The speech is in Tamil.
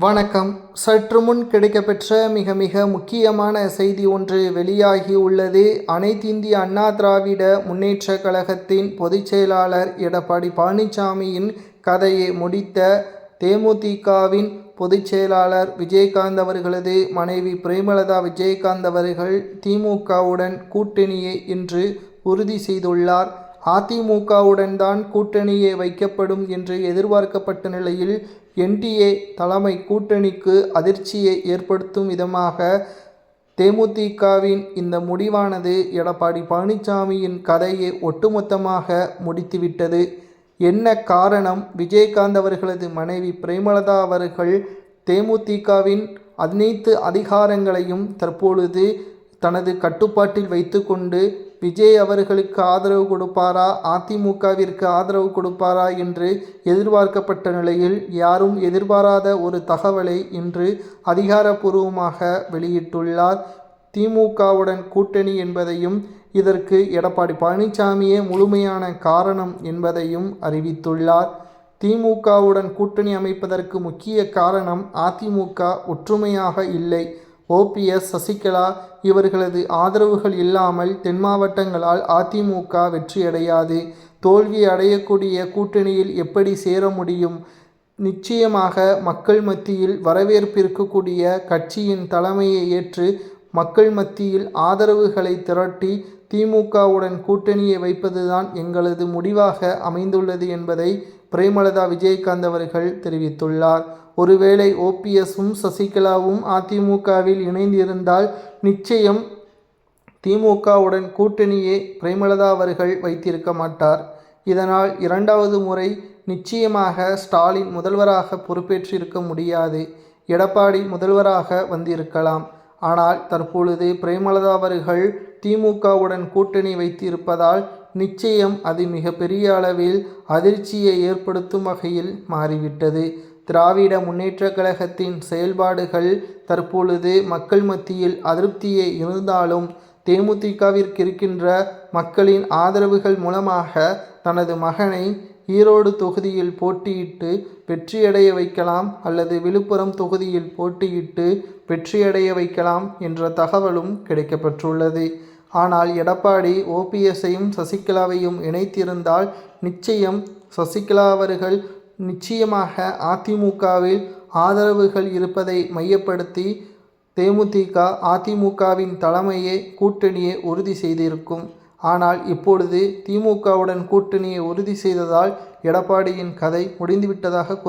வணக்கம். சற்று முன் கிடைக்கப்பெற்ற மிக முக்கியமான செய்தி ஒன்று வெளியாகி உள்ளது. அனைத்திந்திய அண்ணா திராவிட முன்னேற்றக் கழகத்தின் பொதுச் செயலாளர் எடப்பாடி பழனிசாமியின் கதையை முடித்த தேமுதிகவின் பொதுச் செயலாளர் விஜயகாந்த் அவர்களது மனைவி பிரேமலதா விஜயகாந்த் அவர்கள் திமுகவுடன் கூட்டணியை இன்று உறுதி செய்துள்ளார். அதிமுகவுடன் தான் கூட்டணியே வைக்கப்படும் என்று எதிர்பார்க்கப்பட்ட நிலையில் என்டிஏ தலைமை கூட்டணிக்கு அதிர்ச்சியை ஏற்படுத்தும் விதமாக தேமுதிகவின் இந்த முடிவானது எடப்பாடி பழனிசாமியின் கதையை ஒட்டுமொத்தமாக முடித்துவிட்டது. என்ன காரணம்? விஜயகாந்த் அவர்களது மனைவி பிரேமலதா அவர்கள் தேமுதிகவின் அனைத்து அதிகாரங்களையும் தற்பொழுது தனது கட்டுப்பாட்டில் வைத்து கொண்டு விஜய் அவர்களுக்கு ஆதரவு கொடுப்பாரா, அதிமுகவிற்கு ஆதரவு கொடுப்பாரா என்று எதிர்பார்க்கப்பட்ட நிலையில் யாரும் எதிர்பாராத ஒரு தகவலை இன்று அதிகாரப்பூர்வமாக வெளியிட்டுள்ளார். திமுகவுடன் கூட்டணி என்பதையும் இதற்கு எடப்பாடி பழனிசாமியே முழுமையான காரணம் என்பதையும் அறிவித்துள்ளார். திமுகவுடன் கூட்டணி அமைப்பதற்கு முக்கிய காரணம் அதிமுக ஒற்றுமையாக இல்லை. ஓபிஎஸ், சசிகலா இவர்களது ஆதரவுகள் இல்லாமல் தென் மாவட்டங்களால் அதிமுக வெற்றியடையாது. தோல்வி அடையக்கூடிய கூட்டணியில் எப்படி சேர முடியும்? நிச்சயமாக மக்கள் மத்தியில் வரவேற்பு இருக்கக்கூடிய கட்சியின் தலைமையை ஏற்று மக்கள் மத்தியில் ஆதரவுகளை திரட்டி திமுகவுடன் கூட்டணியை வைப்பதுதான் எங்களது முடிவாக அமைந்துள்ளது என்பதை பிரேமலதா விஜயகாந்த் அவர்கள் தெரிவித்துள்ளார். ஒருவேளை ஓபிஎஸும் சசிகலாவும் அதிமுகவில் இணைந்திருந்தால் நிச்சயம் திமுகவுடன் கூட்டணியை பிரேமலதா அவர்கள் வைத்திருக்க மாட்டார். இதனால் இரண்டாவது முறை நிச்சயமாக ஸ்டாலின் முதல்வராக பொறுப்பேற்றிருக்க முடியாது. எடப்பாடி முதல்வராக வந்திருக்கலாம். ஆனால் தற்பொழுது பிரேமலதா அவர்கள் திமுகவுடன் கூட்டணி வைத்திருப்பதால் நிச்சயம் அது மிகப்பெரிய அளவில் அதிர்ச்சியை ஏற்படுத்தும் வகையில் மாறிவிட்டது. திராவிட முன்னேற்றக் கழகத்தின் செயல்பாடுகள் தற்பொழுது மக்கள் மத்தியில் அதிருப்தியே இருந்தாலும் தேமுதிகவிற்கு இருக்கின்ற மக்களின் ஆதரவுகள் மூலமாக தனது மகனை ஈரோடு தொகுதியில் போட்டியிட்டு வெற்றியடைய வைக்கலாம் அல்லது விழுப்புரம் தொகுதியில் போட்டியிட்டு வெற்றியடைய வைக்கலாம் என்ற தகவலும் கிடைக்கப்பெற்றுள்ளது. ஆனால் எடப்பாடி ஓபிஎஸ்ஸையும் சசிகலாவையும் இணைத்திருந்தால் நிச்சயம் சசிகலா அவர்கள் நிச்சயமாக அதிமுகவில் ஆதரவுகள் இருப்பதை மையப்படுத்தி தேமுதிக அதிமுகவின் தலைமையே கூட்டணியை உறுதி செய்திருக்கும். ஆனால் இப்பொழுது திமுகவுடன் கூட்டணியை உறுதி செய்ததால் எடப்பாடியின் கதை முடிந்துவிட்டதாக